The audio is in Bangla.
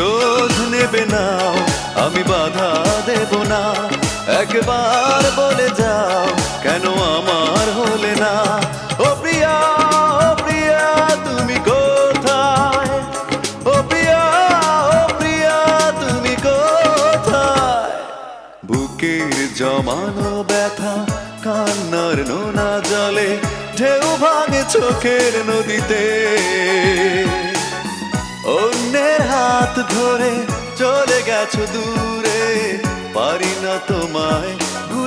প্রতিশোধ নেবে না, আমি বাধা দেব না। একবার বলে যাও কেন আমার হলে না। ও প্রিয়া, ও প্রিয়া তুমি কোথায়? ও প্রিয়া, ও প্রিয়া তুমি কোথায়? বুকের জমানো ব্যথা কান্নার নোনা জলে ঢেউ ভাঙে চোখের নদীতে। অন্যের হাত ধরে চলে গেছো দূরে, পারি না তোমায়